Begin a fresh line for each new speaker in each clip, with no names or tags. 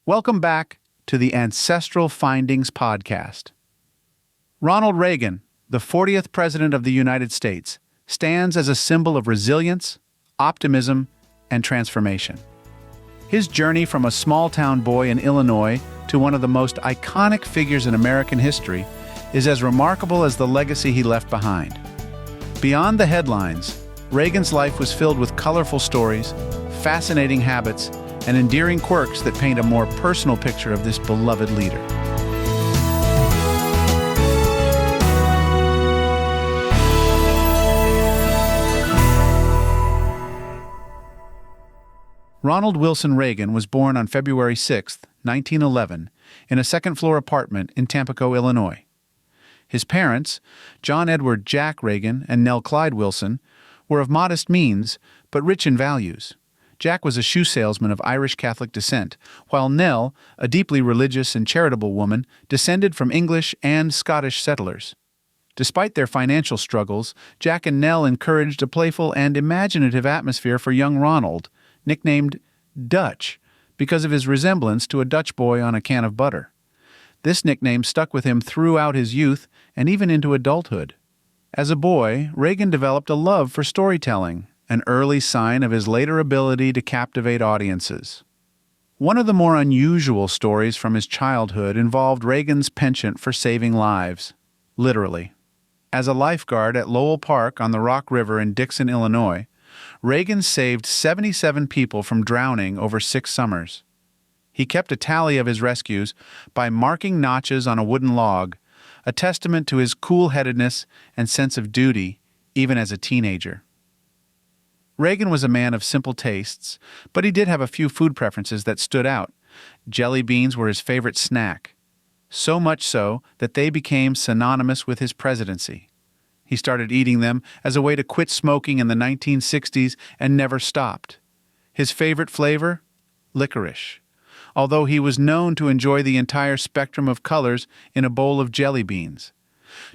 Welcome back to the Ancestral Findings podcast. Ronald Reagan, the 40th President of the United States, stands as a symbol of resilience, optimism, and transformation. His journey from a small-town boy in Illinois to one of the most iconic figures in American history is as remarkable as the legacy he left behind. Beyond the headlines, Reagan's life was filled with colorful stories, fascinating habits, and endearing quirks that paint a more personal picture of this beloved leader. Ronald Wilson Reagan was born on February 6, 1911, in a second-floor apartment in Tampico, Illinois. His parents, John Edward Jack Reagan and Nell Clyde Wilson, were of modest means, but rich in values. Jack was a shoe salesman of Irish Catholic descent, while Nell, a deeply religious and charitable woman, descended from English and Scottish settlers. Despite their financial struggles, Jack and Nell encouraged a playful and imaginative atmosphere for young Ronald, nicknamed Dutch, because of his resemblance to a Dutch boy on a can of butter. This nickname stuck with him throughout his youth and even into adulthood. As a boy, Reagan developed a love for storytelling, an early sign of his later ability to captivate audiences. One of the more unusual stories from his childhood involved Reagan's penchant for saving lives, literally. As a lifeguard at Lowell Park on the Rock River in Dixon, Illinois, Reagan saved 77 people from drowning over 6 summers. He kept a tally of his rescues by marking notches on a wooden log, a testament to his cool-headedness and sense of duty, even as a teenager. Reagan was a man of simple tastes, but he did have a few food preferences that stood out. Jelly beans were his favorite snack, so much so that they became synonymous with his presidency. He started eating them as a way to quit smoking in the 1960s and never stopped. His favorite flavor? Licorice, although he was known to enjoy the entire spectrum of colors in a bowl of jelly beans.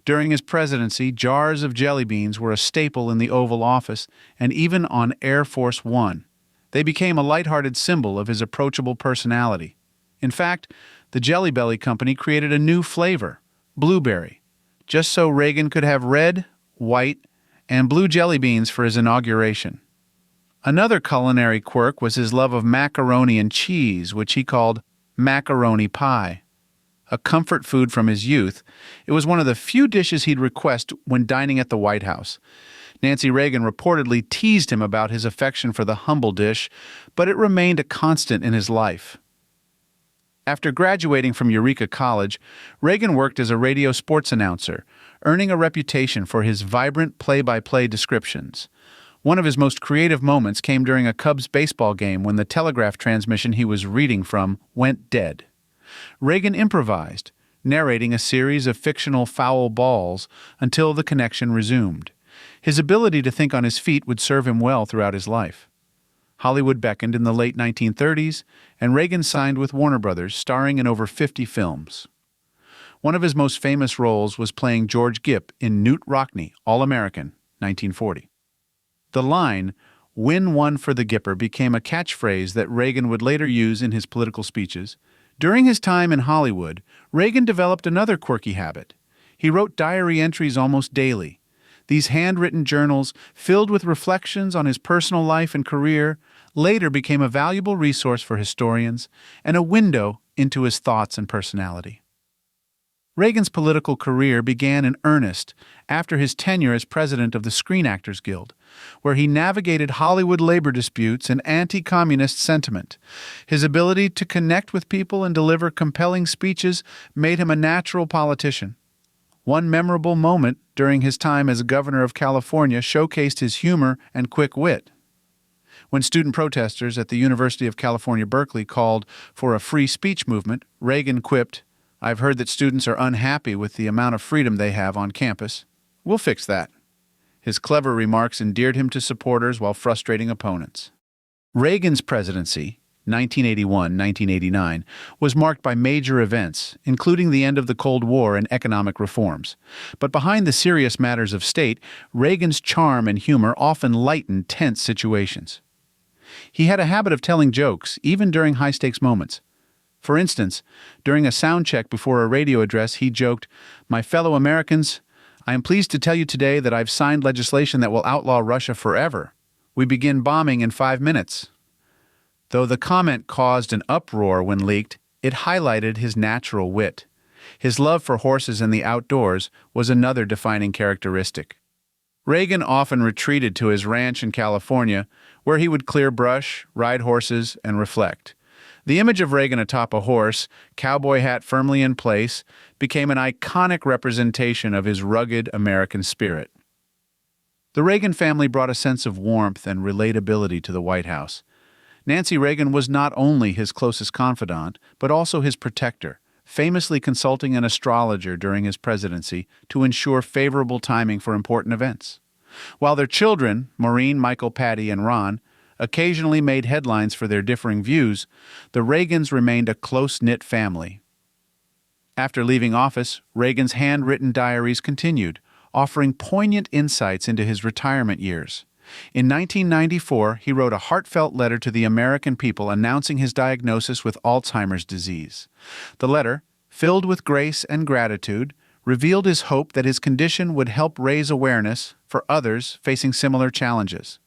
During his presidency, jars of jelly beans were a staple in the Oval Office and even on Air Force One. They became a lighthearted symbol of his approachable personality. In fact, the Jelly Belly Company created a new flavor, blueberry, just so Reagan could have red, white, and blue jelly beans for his inauguration. Another culinary quirk was his love of macaroni and cheese, which he called macaroni pie. A comfort food from his youth, it was one of the few dishes he'd request when dining at the White House. Nancy Reagan reportedly teased him about his affection for the humble dish, but it remained a constant in his life. After graduating from Eureka College, Reagan worked as a radio sports announcer, earning a reputation for his vibrant play-by-play descriptions. One of his most creative moments came during a Cubs baseball game when the telegraph transmission he was reading from went dead. Reagan improvised, narrating a series of fictional foul balls until the connection resumed. His ability to think on his feet would serve him well throughout his life. Hollywood beckoned in the late 1930s, and Reagan signed with Warner Brothers, starring in over 50 films. One of his most famous roles was playing George Gipp in Newt Rockne, All-American, 1940. The line, "Win one for the Gipper," became a catchphrase that Reagan would later use in his political speeches. During his time in Hollywood, Reagan developed another quirky habit. He wrote diary entries almost daily. These handwritten journals, filled with reflections on his personal life and career, later became a valuable resource for historians and a window into his thoughts and personality. Reagan's political career began in earnest after his tenure as president of the Screen Actors Guild, where he navigated Hollywood labor disputes and anti-communist sentiment. His ability to connect with people and deliver compelling speeches made him a natural politician. One memorable moment during his time as governor of California showcased his humor and quick wit. When student protesters at the University of California, Berkeley called for a free speech movement, Reagan quipped, "I've heard that students are unhappy with the amount of freedom they have on campus. We'll fix that." His clever remarks endeared him to supporters while frustrating opponents. Reagan's presidency, 1981-1989, was marked by major events, including the end of the Cold War and economic reforms. But behind the serious matters of state, Reagan's charm and humor often lightened tense situations. He had a habit of telling jokes, even during high-stakes moments. For instance, during a sound check before a radio address, he joked, "My fellow Americans, I am pleased to tell you today that I've signed legislation that will outlaw Russia forever. We begin bombing in 5 minutes." Though the comment caused an uproar when leaked, it highlighted his natural wit. His love for horses and the outdoors was another defining characteristic. Reagan often retreated to his ranch in California, where he would clear brush, ride horses, and reflect. The image of Reagan atop a horse, cowboy hat firmly in place, became an iconic representation of his rugged American spirit. The Reagan family brought a sense of warmth and relatability to the White House. Nancy Reagan was not only his closest confidant, but also his protector, famously consulting an astrologer during his presidency to ensure favorable timing for important events. While their children, Maureen, Michael, Patty, and Ron, occasionally made headlines for their differing views, the Reagans remained a close-knit family. After leaving office, Reagan's handwritten diaries continued, offering poignant insights into his retirement years. In 1994, he wrote a heartfelt letter to the American people announcing his diagnosis with Alzheimer's disease. The letter, filled with grace and gratitude, revealed his hope that his condition would help raise awareness for others facing similar challenges.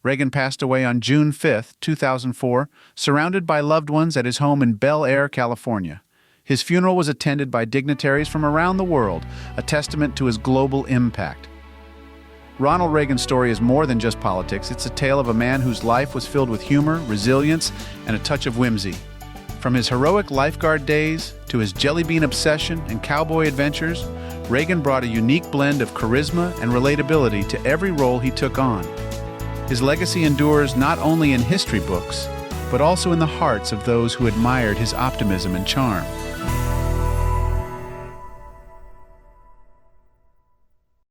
Reagan passed away on June 5, 2004, surrounded by loved ones at his home in Bel Air, California. His funeral was attended by dignitaries from around the world, a testament to his global impact. Ronald Reagan's story is more than just politics. It's a tale of a man whose life was filled with humor, resilience, and a touch of whimsy. From his heroic lifeguard days to his jelly bean obsession and cowboy adventures, Reagan brought a unique blend of charisma and relatability to every role he took on. His legacy endures not only in history books, but also in the hearts of those who admired his optimism and charm.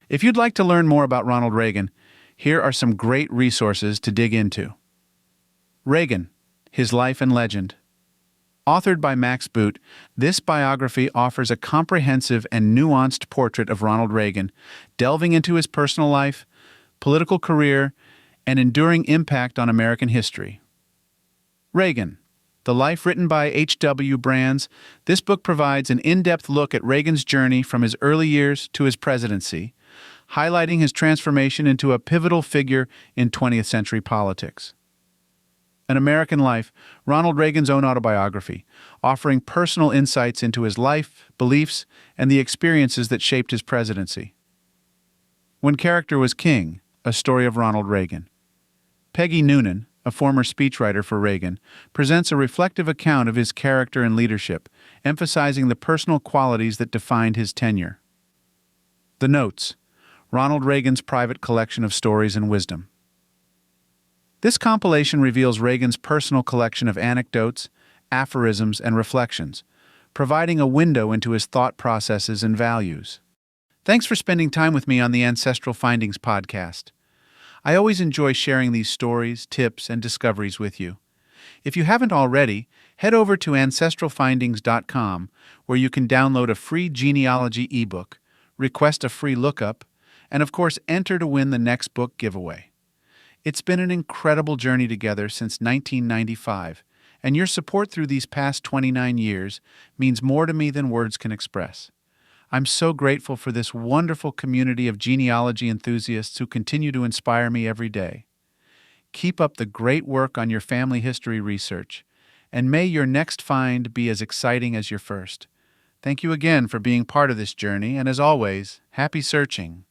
If you'd like to learn more about Ronald Reagan, here are some great resources to dig into. Reagan, His Life and Legend. Authored by Max Boot, this biography offers a comprehensive and nuanced portrait of Ronald Reagan, delving into his personal life, political career, and enduring impact on American history. Reagan, The Life Written by H.W. Brands. This book provides an in-depth look at Reagan's journey from his early years to his presidency, highlighting his transformation into a pivotal figure in 20th century politics. An American Life, Ronald Reagan's own autobiography, offering personal insights into his life, beliefs, and the experiences that shaped his presidency. When Character Was King, A Story of Ronald Reagan. Peggy Noonan, a former speechwriter for Reagan, presents a reflective account of his character and leadership, emphasizing the personal qualities that defined his tenure. The Notes, Ronald Reagan's private collection of stories and wisdom. This compilation reveals Reagan's personal collection of anecdotes, aphorisms, and reflections, providing a window into his thought processes and values. Thanks for spending time with me on the Ancestral Findings podcast. I always enjoy sharing these stories, tips, and discoveries with you. If you haven't already, head over to ancestralfindings.com, where you can download a free genealogy ebook, request a free lookup, and of course enter to win the next book giveaway. It's been an incredible journey together since 1995, and your support through these past 29 years means more to me than words can express. I'm so grateful for this wonderful community of genealogy enthusiasts who continue to inspire me every day. Keep up the great work on your family history research, and may your next find be as exciting as your first. Thank you again for being part of this journey, and as always, happy searching.